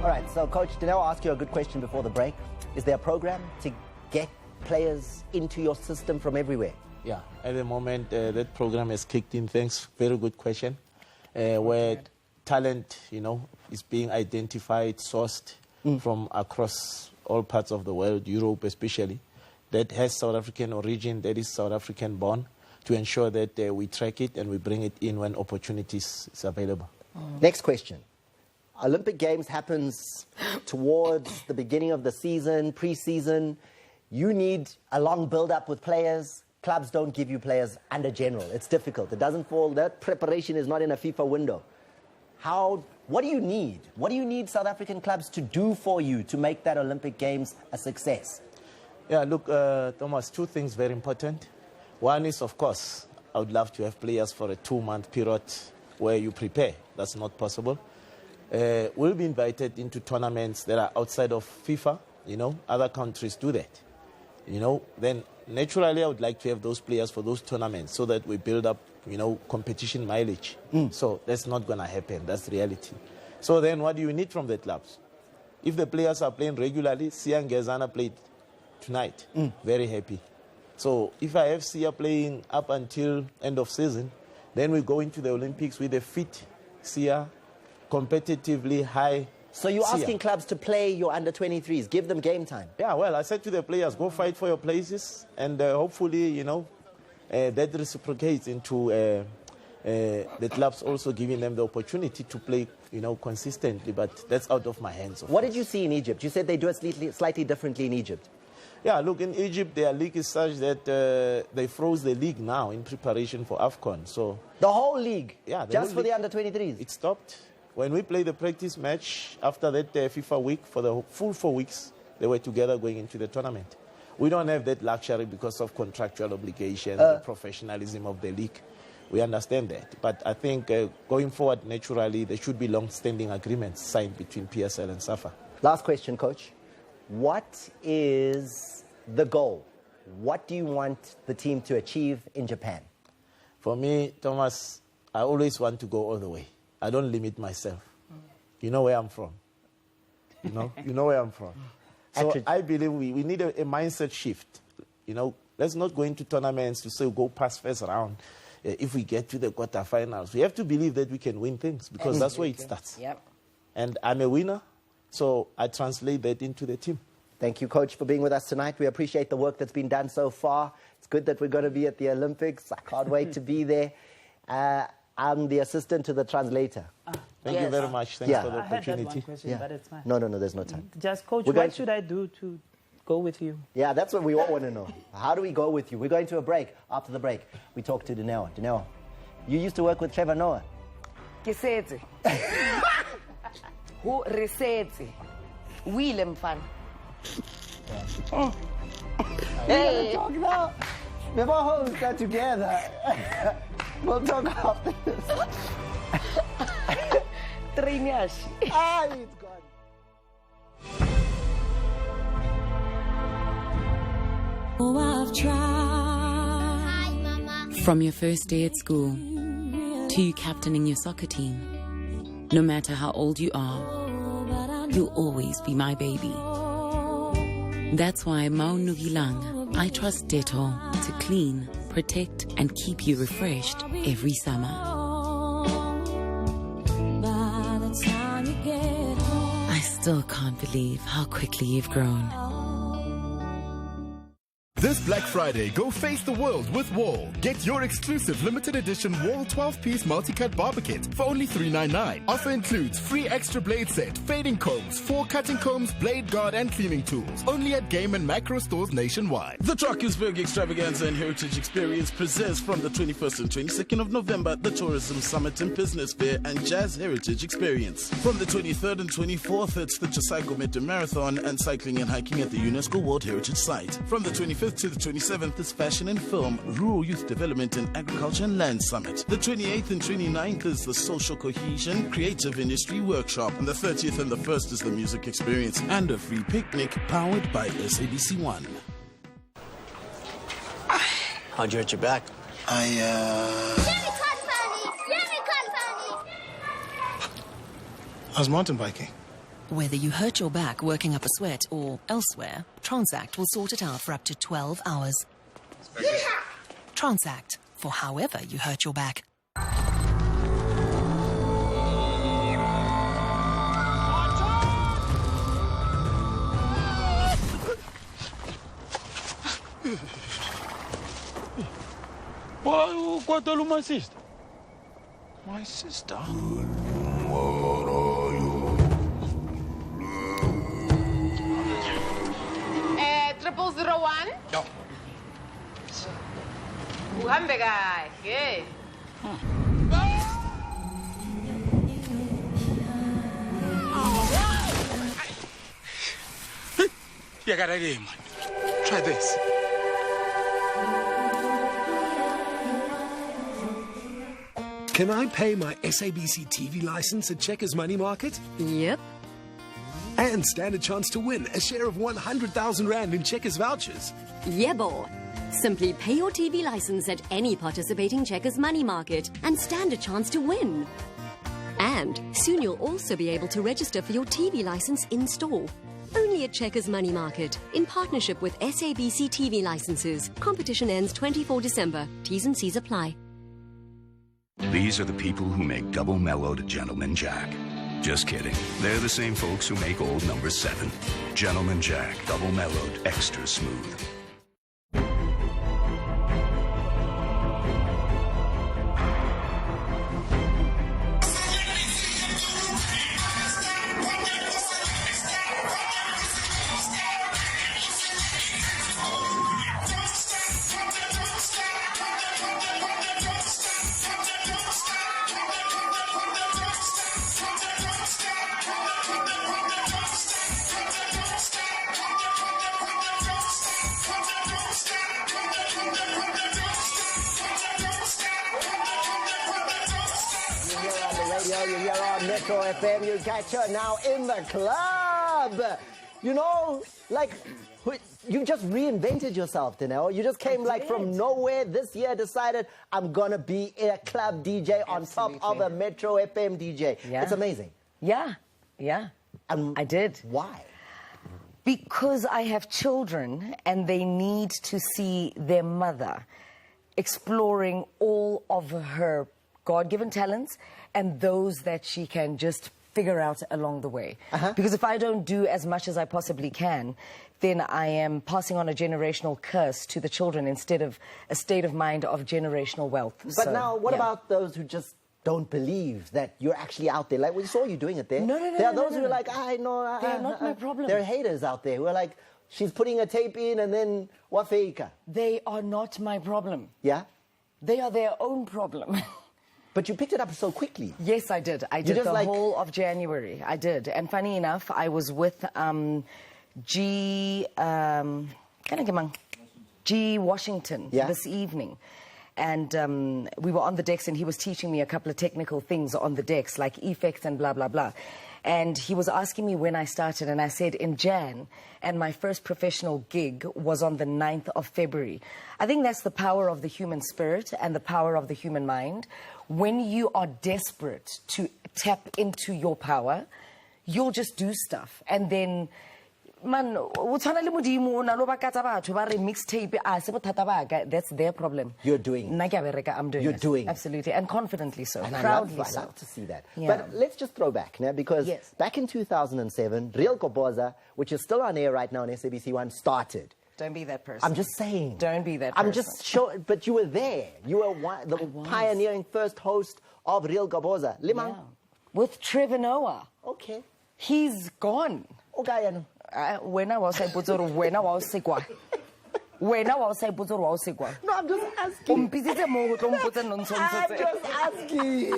All right, so Coach, did I ask you a good question before the break? Is there a program to get players into your system from everywhere? Yeah, at the moment, that program has kicked in. Thanks. Very good question. Where talent, is being identified, sourced from across all parts of the world, Europe especially, that has South African origin, that is South African born, to ensure that we track it and we bring it in when opportunities is available. Next question. Olympic Games happens towards the beginning of the season, pre-season. You need a long build-up with players. Clubs don't give you players under general. It's difficult. It doesn't fall. That preparation is not in a FIFA window. What do you need? What do you need South African clubs to do for you to make that Olympic Games a success? Yeah, look, Thomas, two things very important. One is, of course, I would love to have players for a 2-month period where you prepare. That's not possible. We'll be invited into tournaments that are outside of FIFA. Other countries do that. Then naturally I would like to have those players for those tournaments so that we build up, competition mileage. So that's not going to happen. That's reality. So then what do you need from the clubs? If the players are playing regularly, Sia and Gezana played tonight. Very happy. So if I have Sia playing up until end of season, then we go into the Olympics with a fit Sia, competitively high. So you're asking clubs to play your under-23s, give them game time? Yeah, well, I said to the players, go fight for your places, and hopefully, that reciprocates into the clubs also giving them the opportunity to play, consistently, but that's out of my hands. What did you see in Egypt? You said they do it slightly differently in Egypt. Yeah, look, in Egypt, their league is such that they froze the league now in preparation for AFCON. So the whole league? Yeah. Just for the under-23s? It stopped. When we played the practice match, after that FIFA week, for the full 4 weeks, they were together going into the tournament. We don't have that luxury because of contractual obligations, the professionalism of the league. We understand that. But I think going forward, naturally, there should be long-standing agreements signed between PSL and SAFA. Last question, Coach. What is the goal? What do you want the team to achieve in Japan? For me, Thomas, I always want to go all the way. I don't limit myself. You know where I'm from. You know where I'm from. So I believe we need a mindset shift. Let's not go into tournaments to say go past first round. If we get to the quarterfinals, we have to believe that we can win things because that's where it starts. Yep. And I'm a winner, so I translate that into the team. Thank you, Coach, for being with us tonight. We appreciate the work that's been done so far. It's good that we're going to be at the Olympics. I can't wait to be there. I'm the assistant to the translator. Thank you very much. Thanks for the opportunity. I had that one question, but it's fine. No, there's no time. Just, Coach, what should I do to go with you? Yeah, that's what we all want to know. How do we go with you? We're going to a break. After the break, we talk to Dineo. Dineo, you used to work with Trevor Noah. Kisetse. Who resetse? Willem fan. Hey, talk now. We've all hosts that together. We'll talk after this. It's gone. Oh, I've tried. From your first day at school to you captaining your soccer team, no matter how old you are, you'll always be my baby. That's why Maunugilang, I trust Dettol to clean, protect, and keep you refreshed every summer. I still can't believe how quickly you've grown. This Black Friday, go face the world with Wall. Get your exclusive limited edition Wall 12-piece multi-cut barber kit for only $3.99. Offer includes free extra blade set, fading combs, 4 cutting combs, blade guard and cleaning tools. Only at Game and Macro stores nationwide. The Drakensberg Extravaganza and Heritage Experience presents from the 21st and 22nd of November the Tourism Summit and Business Fair and Jazz Heritage Experience. From the 23rd and 24th, it's the Chisaiko Meter Marathon and cycling and hiking at the UNESCO World Heritage Site. From the 25th to the 27th is Fashion and Film, Rural Youth Development and Agriculture and Land Summit. The 28th and 29th is the Social Cohesion Creative Industry Workshop. And the 30th and the 1st is the Music Experience and a free picnic powered by SABC One. How'd you hurt your back? I was mountain biking. Whether you hurt your back working up a sweat or elsewhere, Transact will sort it out for up to 12 hours. Transact, for however you hurt your back. What do my sister? My sister? Triple 01? No. Uhambe kahle. Try this. Can I pay my SABC TV license at Checkers Money Market? Yep. And stand a chance to win a share of 100,000 Rand in Checkers vouchers? Yeah, boy. Simply pay your TV license at any participating Checkers Money Market and stand a chance to win. And soon you'll also be able to register for your TV license in store. Only at Checkers Money Market, in partnership with SABC TV licenses. Competition ends 24 December. T's and C's apply. These are the people who make double mellowed Gentleman Jack. Just kidding. They're the same folks who make old number 7. Gentleman Jack, double mellowed, extra smooth. You hear on Metro FM, you catch her now in the club. You know, like, you just reinvented yourself, Danelle. You just came like from nowhere this year, decided I'm going to be a club DJ on top of a Metro FM DJ. Yeah. It's amazing. Yeah. I did. Why? Because I have children and they need to see their mother exploring all of her God-given talents and those that she can just figure out along the way. Because if I don't do as much as I possibly can, then I am passing on a generational curse to the children instead of a state of mind of generational wealth. But now, what about those who just don't believe that you're actually out there? Like, we saw you doing it there. No, there are those who are like, I know. They're not my problem. There are haters out there who are like, she's putting a tape in and then wafeika. They are not my problem. Yeah? They are their own problem. But you picked it up so quickly. Yes, I did. I did the whole of January. I did. And funny enough, I was with G. Washington this evening. And we were on the decks and he was teaching me a couple of technical things on the decks, like effects and blah, blah, blah. And he was asking me when I started, and I said in Jan, and my first professional gig was on the 9th of February. I think that's the power of the human spirit and the power of the human mind. When you are desperate to tap into your power, you'll just do stuff. And then, man, mixtape, that's their problem. You're doing it. I'm doing You're it. doing it. Absolutely, and confidently so, and proudly I love to see that. Yeah. But let's just throw back now, because back in 2007, Real Koboza, which is still on air right now on SABC One, started. Don't be that person. I'm just saying. Don't be that person. I'm just sure, but you were there. You were the pioneering first host of Real Gaboza. Limang? Yeah. With Trevor Noah. Okay. He's gone. Okay. When I was able to, when I was sick, no, I'm just asking. I'm just asking.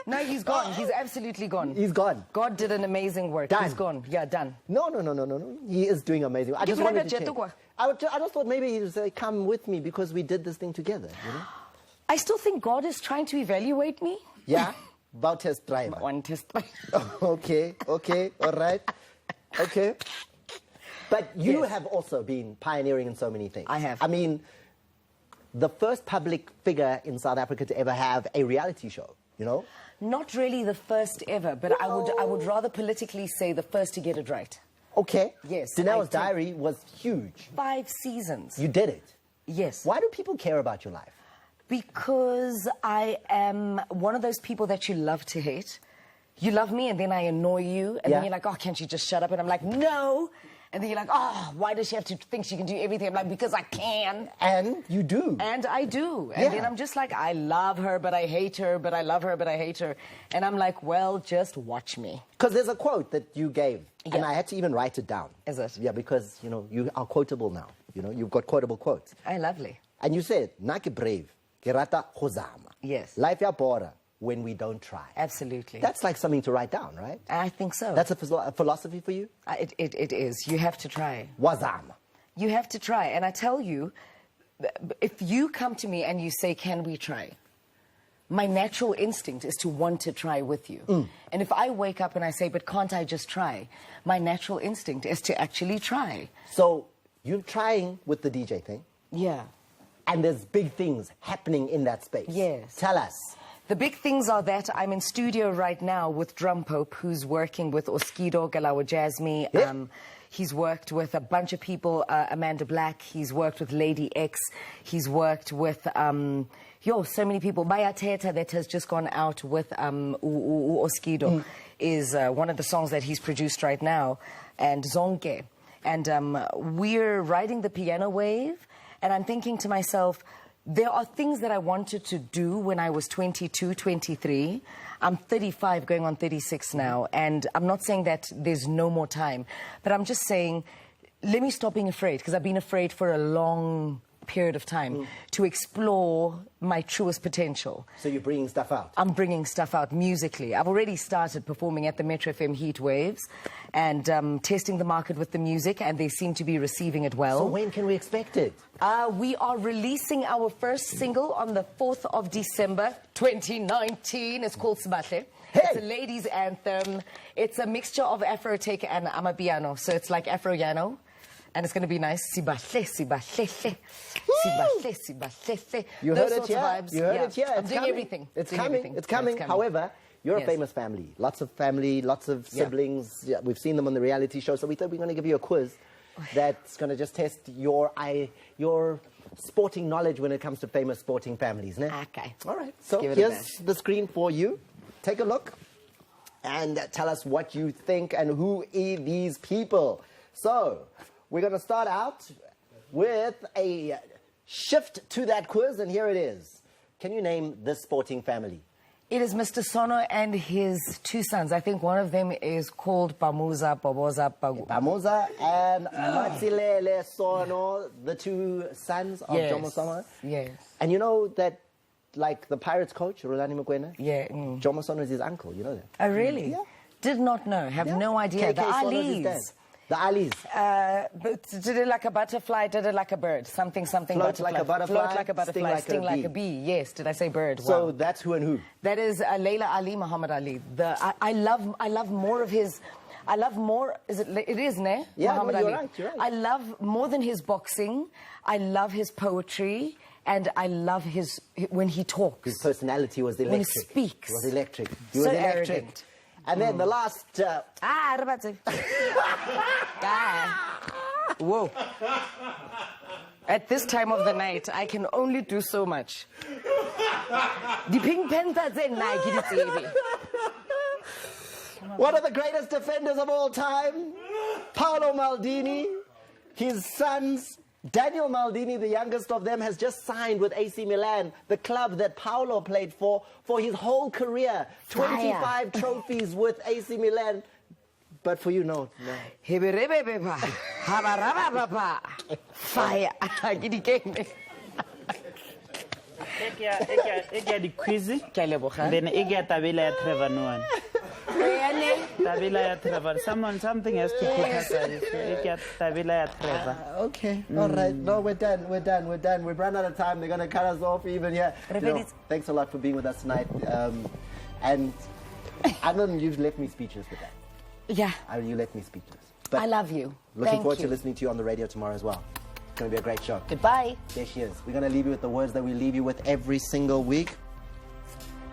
No, he's gone. He's absolutely gone. He's gone. God did an amazing work. Done. He's gone. Yeah, done. No. He is doing amazing. I just wanted to check. I just thought maybe he was come with me because we did this thing together. You know? I still think God is trying to evaluate me. Yeah? About test driver. One test driver. Okay, all right. Okay. But you have also been pioneering in so many things. I have. I mean, the first public figure in South Africa to ever have a reality show, you know? Not really the first ever, but No. I would rather politically say the first to get it right. Okay. Yes. Danelle's Diary was huge. 5 seasons. You did it. Yes. Why do people care about your life? Because I am one of those people that you love to hate. You love me and then I annoy you and then you're like, oh, can't you just shut up? And I'm like, no. And then you're like, oh, why does she have to think she can do everything? I'm like, because I can. And you do. And I do. And then I'm just like, I love her, but I hate her, but I love her, but I hate her. And I'm like, well, just watch me. Because there's a quote that you gave, and I had to even write it down. Is it? Yeah, because, you know, you are quotable now. You know, you've got quotable quotes. Lovely. And you said, Naki brave, kirata hozama. Yes. Life ya bora when we don't try. Absolutely. That's like something to write down, right? I think so. That's a philosophy for you? It is. You have to try. Wazama. You have to try. And I tell you, if you come to me and you say, can we try? My natural instinct is to want to try with you. And if I wake up and I say, but can't I just try? My natural instinct is to actually try. So you're trying with the DJ thing? Yeah. And there's big things happening in that space. Yes. Tell us. The big things are that I'm in studio right now with Drum Pope, who's working with Oskido, Galawa Jasmine. Yeah. He's worked with a bunch of people, Amanda Black. He's worked with Lady X. He's worked with, so many people. Baya Teta, that has just gone out with Oskido, is one of the songs that he's produced right now. And Zonke. And we're riding the piano wave. And I'm thinking to myself, there are things that I wanted to do when I was 22, 23. I'm 35, going on 36 now. And I'm not saying that there's no more time. But I'm just saying, let me stop being afraid. Because I've been afraid for a long period of time to explore my truest potential. So you're bringing stuff out? I'm bringing stuff out musically. I've already started performing at the Metro FM Heat Waves and testing the market with the music, and they seem to be receiving it well. So when can we expect it? We are releasing our first single on the 4th of December, 2019. It's called Sibahle. Hey. It's a ladies' anthem. It's a mixture of Afro-tech and Amapiano, so it's like Afro-Yano. And it's going to be nice. Sibahle, sibahle, sibahle, sibahle. You heard it here. You heard it here. I'm doing everything. It's coming. It's coming. However, you're a famous family. Lots of family, lots of siblings. Yeah, we've seen them on the reality show. So we thought we were going to give you a quiz that's going to just test your sporting knowledge when it comes to famous sporting families. Ne? Okay. All right. So here's the screen for you. Take a look and tell us what you think and who are these people. So we're going to start out with a shift to that quiz, and here it is. Can you name this sporting family? It is Mr. Sono and his 2 sons. I think one of them is called Pamuza, Paboza, Pamuza and Matsilele Sono, the 2 sons of Jomo Sono. Yes. And you know that, like, the Pirates coach, Rolani Mokwena? Yeah. Jomo Sono is his uncle, you know that? Oh, really? Yeah. Did not know. Have no idea. The Alis. The Alis. But did it like a butterfly, did it like a bird? Something, Float butterfly. like a butterfly. Float like a butterfly, sting like a bee. Yes, did I say bird? So wow. that's who and who? That is Layla Ali, Muhammad Ali. I love more of his... I love more... It is, ne? Yeah, Muhammad no, you're Ali. right, you're right. I love more than his boxing. I love his poetry. And I love when he talks. His personality was electric. When he speaks. It was electric. He so was electric. Arrogant. And then the last... Whoa. At this time of the night, I can only do so much. The Pink Panthers and Nike. One of the greatest defenders of all time, Paolo Maldini, his sons, Daniel Maldini, the youngest of them, has just signed with AC Milan, the club that Paolo played for his whole career. 25 trophies with AC Milan. But for you, no. Fire. The quiz. Then Tabila Trevor Noan. Tabila Trevor. Something has to put us Tabila Trevor. Okay, all right. No, we're done. We've run out of time. They're going to cut us off even here. Thanks a lot for being with us tonight. And I know you've left me speechless with that. Yeah. You left me speechless. But I love you. Looking forward to listening to you on the radio tomorrow as well. It's going to be a great show. Goodbye. There she is. We're going to leave you with the words that we leave you with every single week.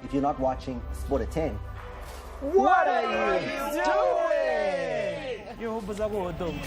If you're not watching Sport at 10, what are you doing?